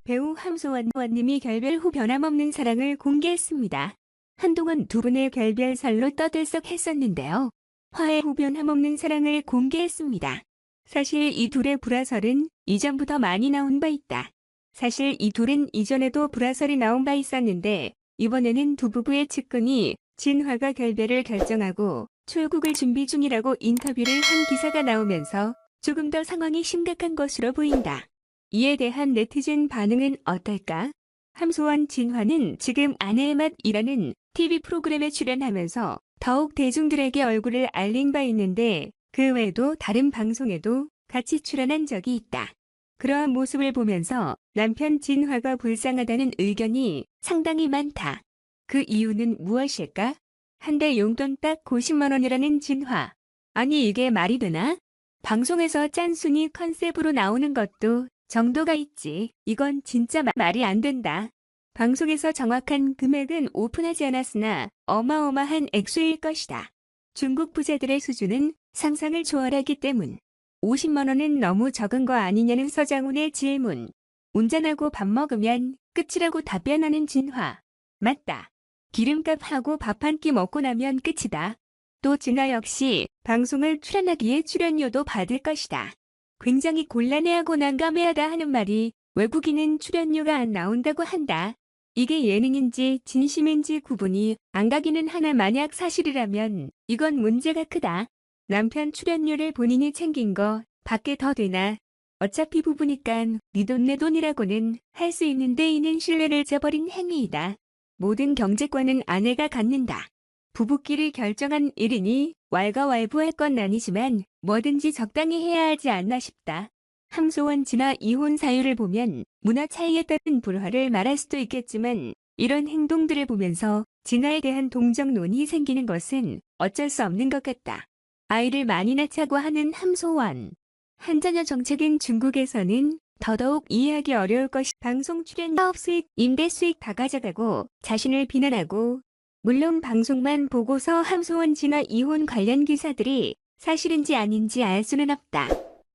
배우 함소원님이 결별 후 변함없는 사랑을 공개했습니다. 한동안 두 분의 결별설로 떠들썩했었는데요. 화해 후 변함없는 사랑을 공개했습니다. 사실 이 둘의 불화설은 이전부터 많이 나온 바 있다. 사실 이 둘은 이전에도 불화설이 나온 바 있었는데 이번에는 두 부부의 측근이 진화가 결별을 결정하고 출국을 준비 중이라고 인터뷰를 한 기사가 나오면서 조금 더 상황이 심각한 것으로 보인다. 이에 대한 네티즌 반응은 어떨까? 함소원 진화는 지금 아내의 맛이라는 TV 프로그램에 출연하면서 더욱 대중들에게 얼굴을 알린 바 있는데 그 외에도 다른 방송에도 같이 출연한 적이 있다. 그러한 모습을 보면서 남편 진화가 불쌍하다는 의견이 상당히 많다. 그 이유는 무엇일까? 한 달 용돈 딱 50만 원이라는 진화. 아니 이게 말이 되나? 방송에서 짠순이 컨셉으로 나오는 것도 정도가 있지. 이건 진짜 말이 안 된다. 방송에서 정확한 금액은 오픈하지 않았으나 어마어마한 액수일 것이다. 중국 부자들의 수준은 상상을 초월하기 때문. 50만 원은 너무 적은 거 아니냐는 서장훈의 질문. 운전하고 밥 먹으면 끝이라고 답변하는 진화. 맞다. 기름값하고 밥 한 끼 먹고 나면 끝이다. 또 진화 역시 방송을 출연하기에 출연료도 받을 것이다. 굉장히 곤란해하고 난감해하다 하는 말이 외국인은 출연료가 안 나온다고 한다. 이게 예능인지 진심인지 구분이 안 가기는 하나 만약 사실이라면 이건 문제가 크다. 남편 출연료를 본인이 챙긴 거 밖에 더 되나. 어차피 부부니깐 네 돈 내 돈이라고는 할 수 있는데 이는 신뢰를 저버린 행위이다. 모든 경제권은 아내가 갖는다. 부부끼리 결정한 일이니 왈가왈부할 건 아니지만 뭐든지 적당히 해야 하지 않나 싶다. 함소원 진화 이혼 사유를 보면 문화 차이에 따른 불화를 말할 수도 있겠지만 이런 행동들을 보면서 진화에 대한 동정론이 생기는 것은 어쩔 수 없는 것 같다. 아이를 많이 낳자고 하는 함소원. 한자녀 정책인 중국에서는 더더욱 이해하기 어려울 것이 방송 출연 사업 수익, 임대 수익 다 가져가고 자신을 비난하고 물론 방송만 보고서 함소원 진화 이혼 관련 기사들이 사실인지 아닌지 알 수는 없다.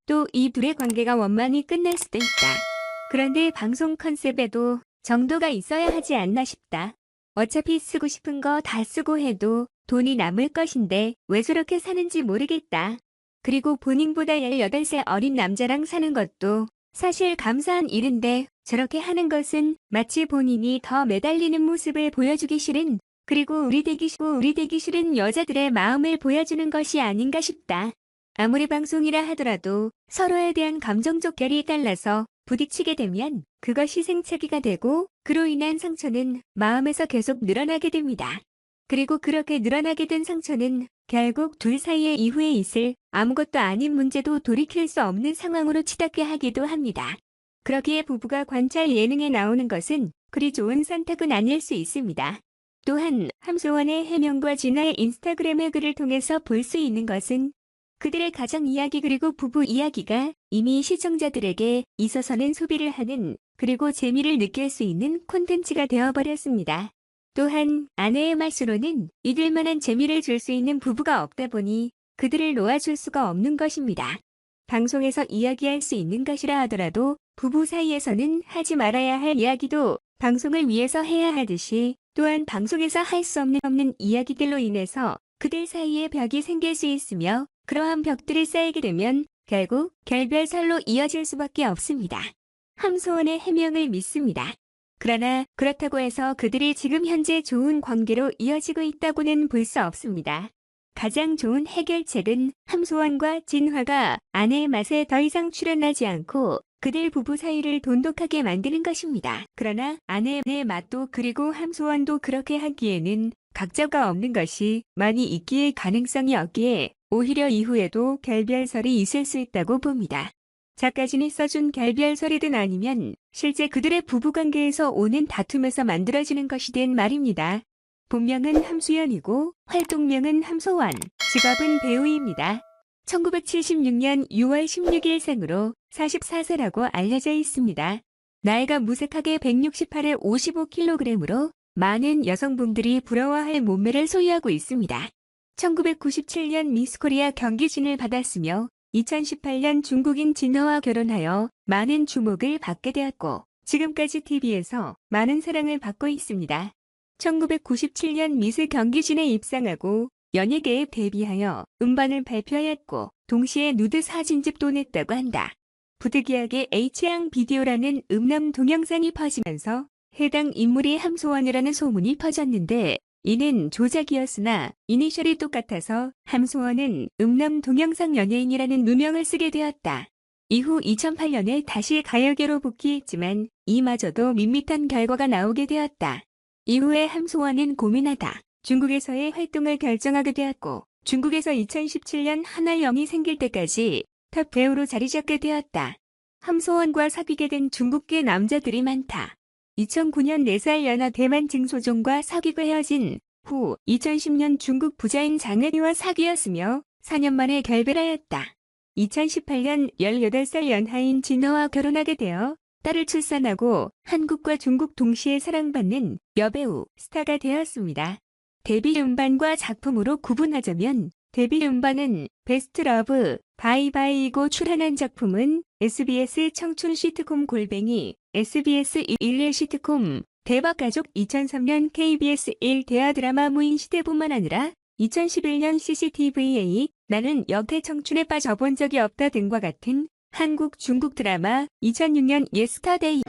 또 이 둘의 관계가 원만히 끝날 수도 있다. 그런데 방송 컨셉에도 정도가 있어야 하지 않나 싶다. 어차피 쓰고 싶은 거 다 쓰고 해도 돈이 남을 것인데 왜 저렇게 사는지 모르겠다. 그리고 본인보다 18살 어린 남자랑 사는 것도 사실 감사한 일인데 저렇게 하는 것은 마치 본인이 더 매달리는 모습을 보여주기 싫은 그리고 우리 되기 싫은 여자들의 마음을 보여주는 것이 아닌가 싶다. 아무리 방송이라 하더라도 서로에 대한 감정적 결이 달라서 부딪히게 되면 그것이 생차기가 되고 그로 인한 상처는 마음에서 계속 늘어나게 됩니다. 그리고 그렇게 늘어나게 된 상처는 결국 둘 사이에 이후에 있을 아무것도 아닌 문제도 돌이킬 수 없는 상황으로 치닫게 하기도 합니다. 그러기에 부부가 관찰 예능에 나오는 것은 그리 좋은 선택은 아닐 수 있습니다. 또한 함소원의 해명과 진화의 인스타그램의 글을 통해서 볼 수 있는 것은 그들의 가정 이야기 그리고 부부 이야기가 이미 시청자들에게 있어서는 소비를 하는 그리고 재미를 느낄 수 있는 콘텐츠가 되어버렸습니다. 또한 아내의 말수로는 이길 만한 재미를 줄 수 있는 부부가 없다 보니 그들을 놓아줄 수가 없는 것입니다. 방송에서 이야기할 수 있는 것이라 하더라도 부부 사이에서는 하지 말아야 할 이야기도 방송을 위해서 해야 하듯이 또한 방송에서 할 수 없는 이야기들로 인해서 그들 사이에 벽이 생길 수 있으며 그러한 벽들이 쌓이게 되면 결국 결별설로 이어질 수밖에 없습니다. 함소원의 해명을 믿습니다. 그러나 그렇다고 해서 그들이 지금 현재 좋은 관계로 이어지고 있다고는 볼 수 없습니다. 가장 좋은 해결책은 함소원과 진화가 아내의 맛에 더 이상 출연하지 않고 그들 부부 사이를 돈독하게 만드는 것입니다. 그러나 아내의 맛도 그리고 함소원도 그렇게 하기에는 각자가 없는 것이 많이 있기에 가능성이 없기에 오히려 이후에도 결별설이 있을 수 있다고 봅니다. 작가진이 써준 결별설이든 아니면 실제 그들의 부부관계에서 오는 다툼에서 만들어지는 것이든 말입니다. 본명은 함수연이고 활동명은 함소원, 직업은 배우입니다. 1976년 6월 16일 생으로 44세라고 알려져 있습니다. 나이가 무색하게 168에 55kg으로 많은 여성분들이 부러워할 몸매를 소유하고 있습니다. 1997년 미스코리아 경기진을 받았으며 2018년 중국인 진허와 결혼하여 많은 주목을 받게 되었고 지금까지 TV에서 많은 사랑을 받고 있습니다. 1997년 미스 경기진에 입상하고 연예계에 데뷔하여 음반을 발표하였고 동시에 누드 사진집도 냈다고 한다. 부득이하게 H양 비디오라는 음란 동영상이 퍼지면서 해당 인물이 함소원이라는 소문이 퍼졌는데 이는 조작이었으나 이니셜이 똑같아서 함소원은 음란 동영상 연예인이라는 누명을 쓰게 되었다. 이후 2008년에 다시 가요계로 복귀했지만 이마저도 밋밋한 결과가 나오게 되었다. 이후에 함소원은 고민하다 중국에서의 활동을 결정하게 되었고 중국에서 2017년 하나영이 생길 때까지 탑 배우로 자리 잡게 되었다. 함소원과 사귀게 된 중국계 남자들이 많다. 2009년 4살 연하 대만 증소종과 사귀고 헤어진 후 2010년 중국 부자인 장은희와 사귀었으며 4년 만에 결별하였다. 2018년 18살 연하인 진허와 결혼하게 되어 딸을 출산하고 한국과 중국 동시에 사랑받는 여배우 스타가 되었습니다. 데뷔 음반과 작품으로 구분하자면 데뷔 음반은 베스트 러브 바이바이이고 출연한 작품은 SBS 청춘 시트콤 골뱅이 SBS 11 시트콤 대박가족 2003년 KBS 1 대하 드라마 무인 시대뿐만 아니라 2011년 CCTVA 나는 여태 청춘에 빠져본 적이 없다 등과 같은 한국 중국 드라마 2006년 예스터데이